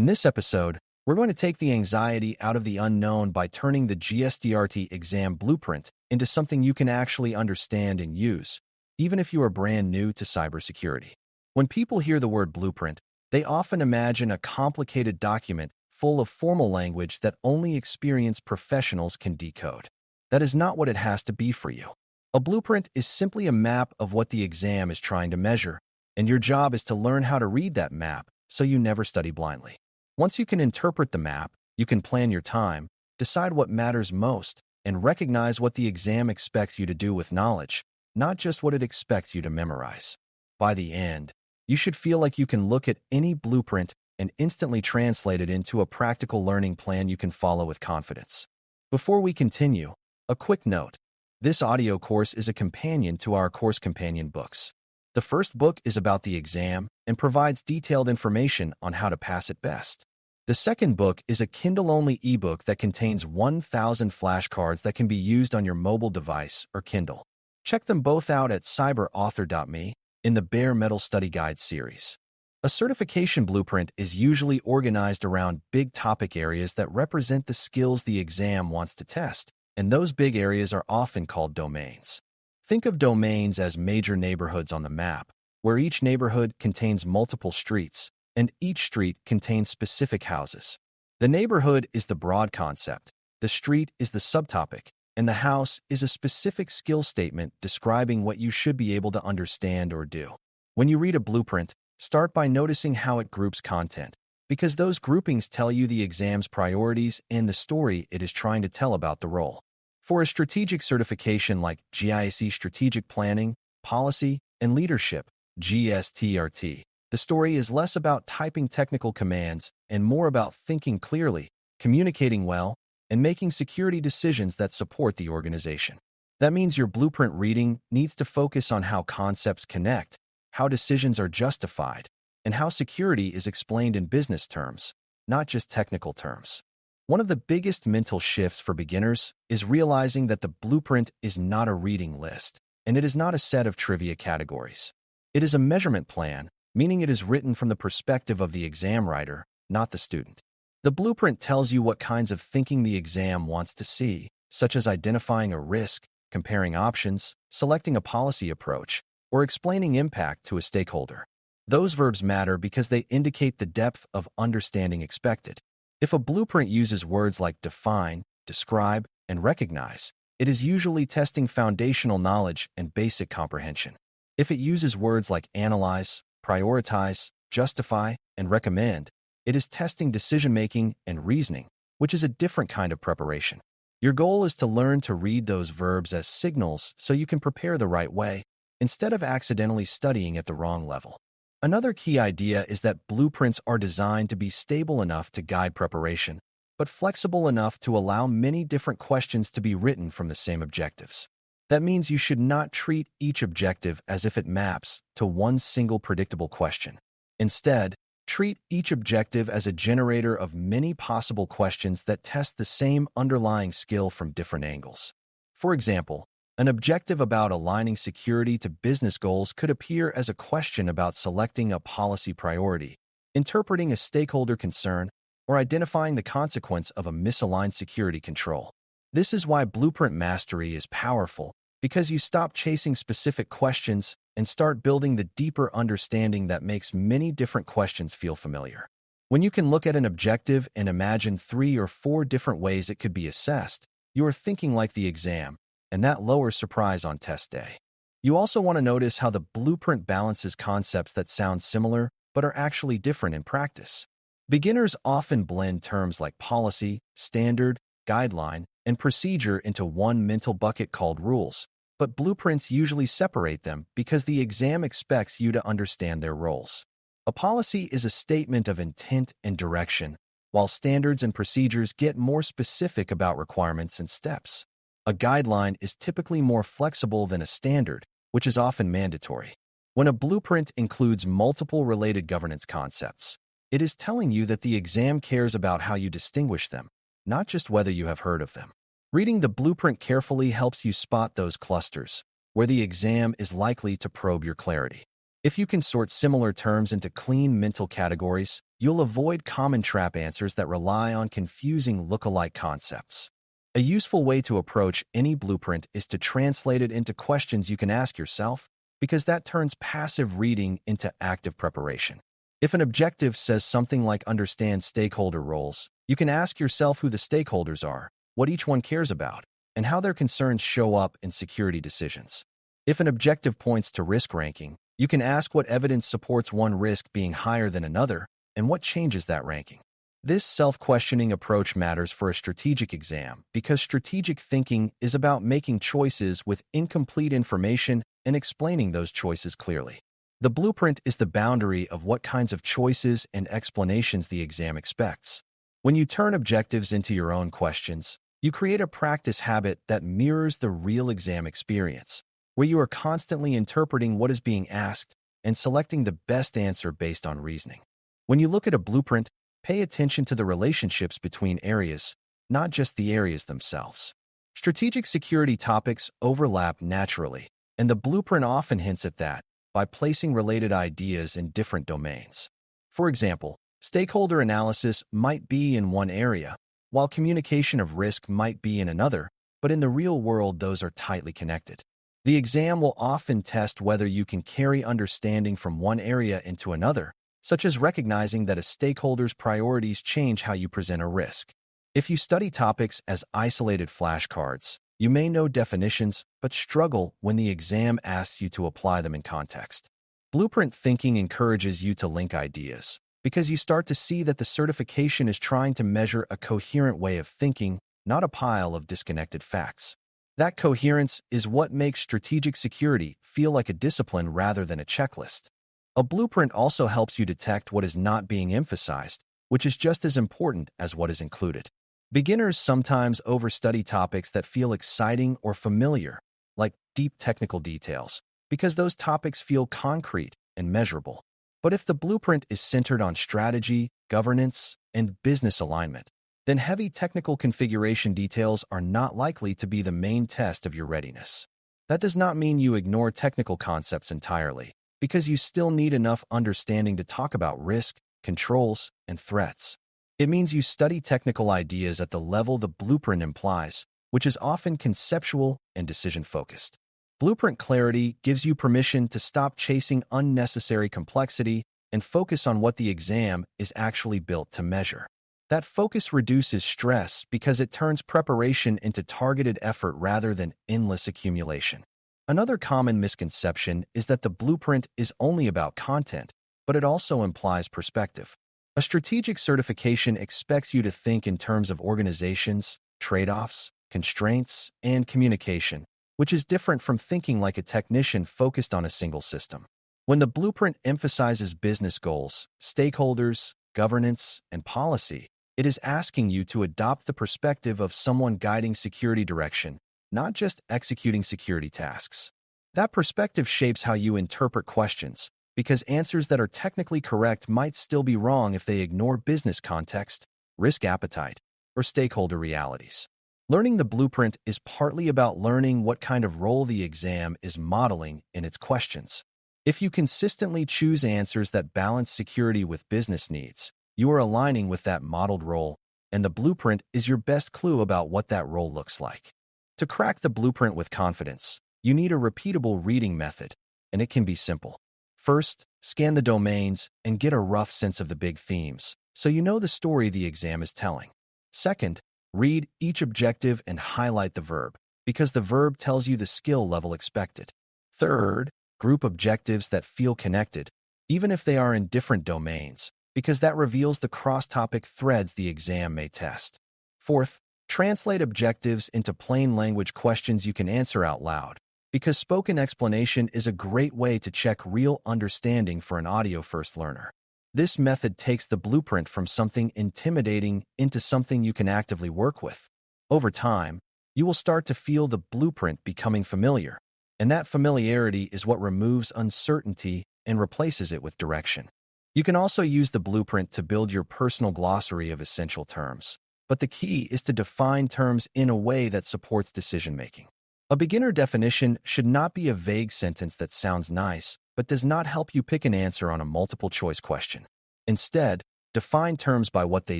In this episode, we're going to take the anxiety out of the unknown by turning the GSTRT exam blueprint into something you can actually understand and use, even if you are brand new to cybersecurity. When people hear the word blueprint, they often imagine a complicated document full of formal language that only experienced professionals can decode. That is not what it has to be for you. A blueprint is simply a map of what the exam is trying to measure, and your job is to learn how to read that map so you never study blindly. Once you can interpret the map, you can plan your time, decide what matters most, and recognize what the exam expects you to do with knowledge, not just what it expects you to memorize. By the end, you should feel like you can look at any blueprint and instantly translate it into a practical learning plan you can follow with confidence. Before we continue, a quick note. This audio course is a companion to our course companion books. The first book is about the exam and provides detailed information on how to pass it best. The second book is a Kindle-only ebook that contains 1,000 flashcards that can be used on your mobile device or Kindle. Check them both out at cyber.author.me in the Bare Metal Study Guide series. A certification blueprint is usually organized around big topic areas that represent the skills the exam wants to test, and those big areas are often called domains. Think of domains as major neighborhoods on the map, where each neighborhood contains multiple streets, and each street contains specific houses. The neighborhood is the broad concept, the street is the subtopic, and the house is a specific skill statement describing what you should be able to understand or do. When you read a blueprint, start by noticing how it groups content, because those groupings tell you the exam's priorities and the story it is trying to tell about the role. For a strategic certification like GIAC Strategic Planning, Policy, and Leadership, GSTRT, the story is less about typing technical commands and more about thinking clearly, communicating well, and making security decisions that support the organization. That means your blueprint reading needs to focus on how concepts connect, how decisions are justified, and how security is explained in business terms, not just technical terms. One of the biggest mental shifts for beginners is realizing that the blueprint is not a reading list, and it is not a set of trivia categories. It is a measurement plan, meaning it is written from the perspective of the exam writer, not the student. The blueprint tells you what kinds of thinking the exam wants to see, such as identifying a risk, comparing options, selecting a policy approach, or explaining impact to a stakeholder. Those verbs matter because they indicate the depth of understanding expected. If a blueprint uses words like define, describe, and recognize, it is usually testing foundational knowledge and basic comprehension. If it uses words like analyze, prioritize, justify, and recommend, it is testing decision-making and reasoning, which is a different kind of preparation. Your goal is to learn to read those verbs as signals so you can prepare the right way, instead of accidentally studying at the wrong level. Another key idea is that blueprints are designed to be stable enough to guide preparation, but flexible enough to allow many different questions to be written from the same objectives. That means you should not treat each objective as if it maps to one single predictable question. Instead, treat each objective as a generator of many possible questions that test the same underlying skill from different angles. For example, an objective about aligning security to business goals could appear as a question about selecting a policy priority, interpreting a stakeholder concern, or identifying the consequence of a misaligned security control. This is why blueprint mastery is powerful, because you stop chasing specific questions and start building the deeper understanding that makes many different questions feel familiar. When you can look at an objective and imagine 3 or 4 different ways it could be assessed, you are thinking like the exam, and that lowers surprise on test day. You also want to notice how the blueprint balances concepts that sound similar but are actually different in practice. Beginners often blend terms like policy, standard, guideline, and procedure into one mental bucket called rules, but blueprints usually separate them because the exam expects you to understand their roles. A policy is a statement of intent and direction, while standards and procedures get more specific about requirements and steps. A guideline is typically more flexible than a standard, which is often mandatory. When a blueprint includes multiple related governance concepts, it is telling you that the exam cares about how you distinguish them, not just whether you have heard of them. Reading the blueprint carefully helps you spot those clusters, where the exam is likely to probe your clarity. If you can sort similar terms into clean mental categories, you'll avoid common trap answers that rely on confusing look-alike concepts. A useful way to approach any blueprint is to translate it into questions you can ask yourself, because that turns passive reading into active preparation. If an objective says something like understand stakeholder roles, you can ask yourself who the stakeholders are, what each one cares about, and how their concerns show up in security decisions. If an objective points to risk ranking, you can ask what evidence supports one risk being higher than another, and what changes that ranking. This self-questioning approach matters for a strategic exam because strategic thinking is about making choices with incomplete information and explaining those choices clearly. The blueprint is the boundary of what kinds of choices and explanations the exam expects. When you turn objectives into your own questions, you create a practice habit that mirrors the real exam experience, where you are constantly interpreting what is being asked and selecting the best answer based on reasoning. When you look at a blueprint, pay attention to the relationships between areas, not just the areas themselves. Strategic security topics overlap naturally, and the blueprint often hints at that by placing related ideas in different domains. For example, stakeholder analysis might be in one area, while communication of risk might be in another, but in the real world those are tightly connected. The exam will often test whether you can carry understanding from one area into another, such as recognizing that a stakeholder's priorities change how you present a risk. If you study topics as isolated flashcards, you may know definitions but struggle when the exam asks you to apply them in context. Blueprint thinking encourages you to link ideas, because you start to see that the certification is trying to measure a coherent way of thinking, not a pile of disconnected facts. That coherence is what makes strategic security feel like a discipline rather than a checklist. A blueprint also helps you detect what is not being emphasized, which is just as important as what is included. Beginners sometimes overstudy topics that feel exciting or familiar, like deep technical details, because those topics feel concrete and measurable. But if the blueprint is centered on strategy, governance, and business alignment, then heavy technical configuration details are not likely to be the main test of your readiness. That does not mean you ignore technical concepts entirely, because you still need enough understanding to talk about risk, controls, and threats. It means you study technical ideas at the level the blueprint implies, which is often conceptual and decision-focused. Blueprint clarity gives you permission to stop chasing unnecessary complexity and focus on what the exam is actually built to measure. That focus reduces stress because it turns preparation into targeted effort rather than endless accumulation. Another common misconception is that the blueprint is only about content, but it also implies perspective. A strategic certification expects you to think in terms of organizations, trade-offs, constraints, and communication, which is different from thinking like a technician focused on a single system. When the blueprint emphasizes business goals, stakeholders, governance, and policy, it is asking you to adopt the perspective of someone guiding security direction, not just executing security tasks. That perspective shapes how you interpret questions, because answers that are technically correct might still be wrong if they ignore business context, risk appetite, or stakeholder realities. Learning the blueprint is partly about learning what kind of role the exam is modeling in its questions. If you consistently choose answers that balance security with business needs, you are aligning with that modeled role, and the blueprint is your best clue about what that role looks like. To crack the blueprint with confidence, you need a repeatable reading method, and it can be simple. First, scan the domains and get a rough sense of the big themes, so you know the story the exam is telling. Second, read each objective and highlight the verb, because the verb tells you the skill level expected. Third, group objectives that feel connected, even if they are in different domains, because that reveals the cross-topic threads the exam may test. Fourth, translate objectives into plain language questions you can answer out loud, because spoken explanation is a great way to check real understanding for an audio-first learner. This method takes the blueprint from something intimidating into something you can actively work with. Over time, you will start to feel the blueprint becoming familiar, and that familiarity is what removes uncertainty and replaces it with direction. You can also use the blueprint to build your personal glossary of essential terms, but the key is to define terms in a way that supports decision-making. A beginner definition should not be a vague sentence that sounds nice, but does not help you pick an answer on a multiple-choice question. Instead, define terms by what they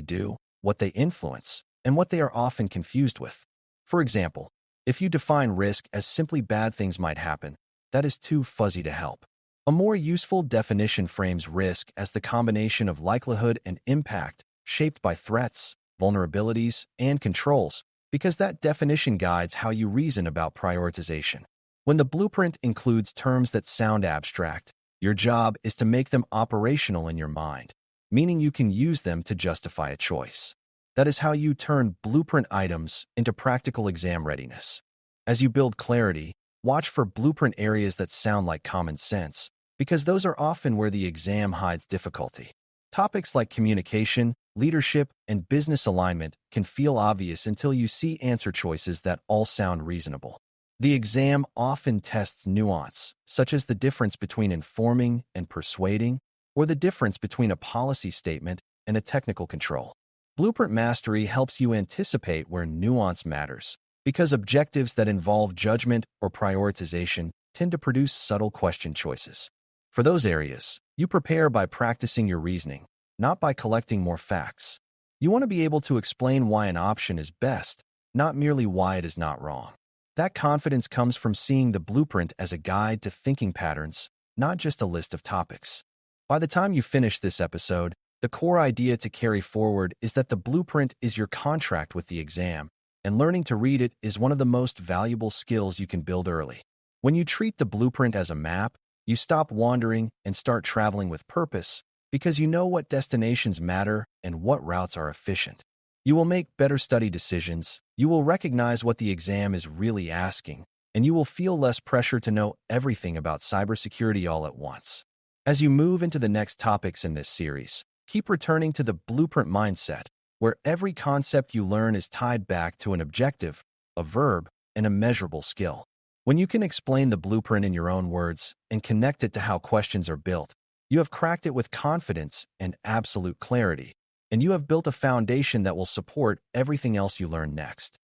do, what they influence, and what they are often confused with. For example, if you define risk as simply bad things might happen, that is too fuzzy to help. A more useful definition frames risk as the combination of likelihood and impact shaped by threats, vulnerabilities, and controls, because that definition guides how you reason about prioritization. When the blueprint includes terms that sound abstract, your job is to make them operational in your mind, meaning you can use them to justify a choice. That is how you turn blueprint items into practical exam readiness. As you build clarity, watch for blueprint areas that sound like common sense, because those are often where the exam hides difficulty. Topics like communication, leadership, and business alignment can feel obvious until you see answer choices that all sound reasonable. The exam often tests nuance, such as the difference between informing and persuading, or the difference between a policy statement and a technical control. Blueprint mastery helps you anticipate where nuance matters, because objectives that involve judgment or prioritization tend to produce subtle question choices. For those areas, you prepare by practicing your reasoning, not by collecting more facts. You want to be able to explain why an option is best, not merely why it is not wrong. That confidence comes from seeing the blueprint as a guide to thinking patterns, not just a list of topics. By the time you finish this episode, the core idea to carry forward is that the blueprint is your contract with the exam, and learning to read it is one of the most valuable skills you can build early. When you treat the blueprint as a map, you stop wandering and start traveling with purpose, because you know what destinations matter and what routes are efficient. You will make better study decisions, you will recognize what the exam is really asking, and you will feel less pressure to know everything about cybersecurity all at once. As you move into the next topics in this series, keep returning to the blueprint mindset, where every concept you learn is tied back to an objective, a verb, and a measurable skill. When you can explain the blueprint in your own words and connect it to how questions are built, you have cracked it with confidence and absolute clarity, and you have built a foundation that will support everything else you learn next.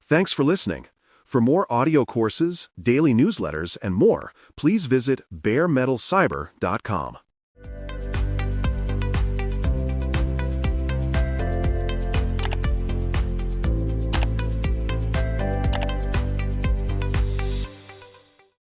Thanks for listening. For more audio courses, daily newsletters, and more, please visit baremetalcyber.com.